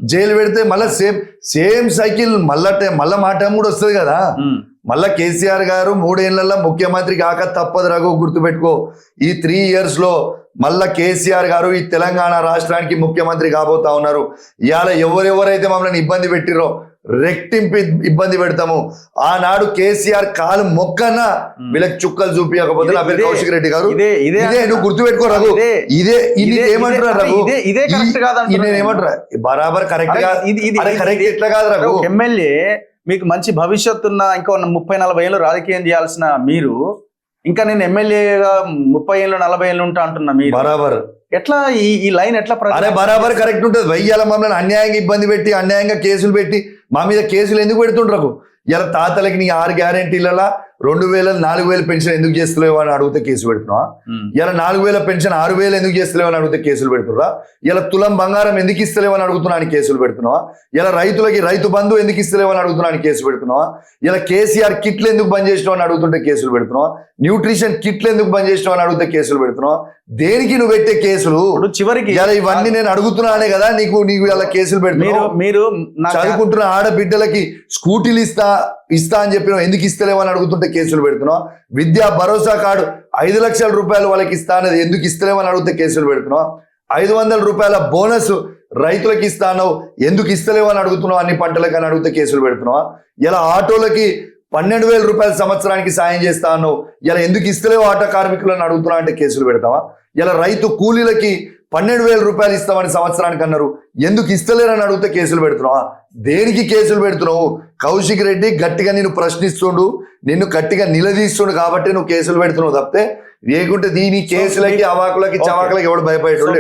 Jail పెడితే మళ్ళీ same cycle మళ్ళా మాట కూడా వస్తుంది కదా. మళ్ళా కేసీఆర్ గారు 3 ఏళ్లలో ముఖ్యమంత్రి కాక తప్పదు రఘు, గుర్తుపెట్టుకో. ఈ 3 years లో మళ్ళా కేసీఆర్ గారు ఈ తెలంగాణ రాష్ట్రానికి ముఖ్యమంత్రి కాబోతా ఉన్నారు. ఇవాళ ఎవరెవరైతే మమ్మల్ని ఇబ్బంది పెట్టిరో రెట్టింపు ఇబ్బంది పెడతాము. ఆనాడు కేసీఆర్ కాలు మొక్కన్నా వీళ్ళకి చుక్కలు చూపించకపోతే నా పేరు కౌశిక్ రెడ్డి గారు. ఇదే నువ్వు గుర్తుపెట్టుకో రఘు. ఇదే ఏమంటారా రఘు, నేనేమంటారా బరాబర్ కరెక్ట్ గా కరెక్ట్ ఎట్లా కాదు రఘు. ఎమ్మెల్యే మీకు మంచి భవిష్యత్తు ఉన్న ఇంకో 30-40 ఏళ్ళు రాజకీయం చేయాల్సిన మీరు ఇంకా నేను ఎమ్మెల్యేగా 30 ఏళ్ళు 40 ఏళ్ళు ఉంటా అంటున్నా మీరు. బరాబర్ ఎట్లా ఈ లైన్ ఎట్లా? అరే బరాబర్ కరెక్ట్ ఉంటుంది. వెయ్యాల మమ్మల్ని అన్యాయంగా ఇబ్బంది పెట్టి అన్యాయంగా కేసులు పెట్టి మా మీద కేసులు ఎందుకు పెడుతుండ్రు? ఇలా తాతలకి నీ 6 గ్యారెంటీలలో 2000 4000 పెన్షన్ ఎందుకు చేస్తలేవు అని అడిగితే కేసు పెడుతున్నావా? ఇలా 4000 పెన్షన్ 6000 ఎందుకు చేస్తలేవు అని అడిగితే కేసులు పెడుతున్నా? ఇలా తులం బంగారం ఎందుకు ఇస్తలేవు అని అడుగుతున్నా అని కేసులు పెడుతున్నావా? ఇలా రైతులకి రైతు బంధు ఎందుకు ఇస్తలేవు అని అడుగుతున్నా అని కేసు పెడుతున్నావా? ఇలా కేసీఆర్ కిట్లు ఎందుకు బంద్ చేసినావు అని అడుగుతుంటే కేసులు పెడుతున్నావా? న్యూట్రిషన్ కిట్లు ఎందుకు బంద్ చేసినావు అని అడిగితే కేసులు పెడుతున్నావా? దేనికి నువ్వు పెట్టే కేసులు? చివరికి ఇలా ఇవన్నీ నేను అడుగుతున్నానే కదా నీకు ఇలా కేసులు పెడుతున్నావు. మీరు చదువుకుంటున్న ఆడబిడ్డలకి స్కూటీలు ఇస్తా అని చెప్పిన ఎందుకు ఇస్తలేవని అడుగుతుంటే కేసులు పెడుతున్నావు. విద్యా భరోసా కార్డు 5 లక్షల రూపాయలు వాళ్ళకి ఇస్తా అనేది ఎందుకు ఇస్తలేవని అడిగితే కేసులు పెడుతున్నావు. 500 రూపాయల బోనస్ రైతులకి ఇస్తాను ఎందుకు ఇస్తలేవని అడుగుతున్నావు. అన్ని పంటలకు అని అడిగితే కేసులు పెడుతున్నావా? ఇలా ఆటోలకి 12,000 రూపాయల సంవత్సరానికి సాయం చేస్తాను ఇలా ఎందుకు ఇస్తలేవు ఆటో కార్మికులను అడుగుతున్నా అంటే కేసులు పెడతావా? ఇలా రైతు కూలీలకి 12,000 రూపాయలు ఇస్తామని సంవత్సరానికి అన్నారు ఎందుకు ఇస్తలేరని అడిగితే కేసులు పెడుతున్నావా? దేనికి కేసులు పెడుతున్నావు? కౌశిక్ రెడ్డి గట్టిగా నిన్ను ప్రశ్నిస్తుండు, నిన్ను గట్టిగా నిలదీస్తుండు కాబట్టి నువ్వు కేసులు పెడుతున్నావు తప్పితే లేకుంటే దీని కేసులకి అవాకులకి చవాకులకి ఎవడు భయపడేటోళ్ళు.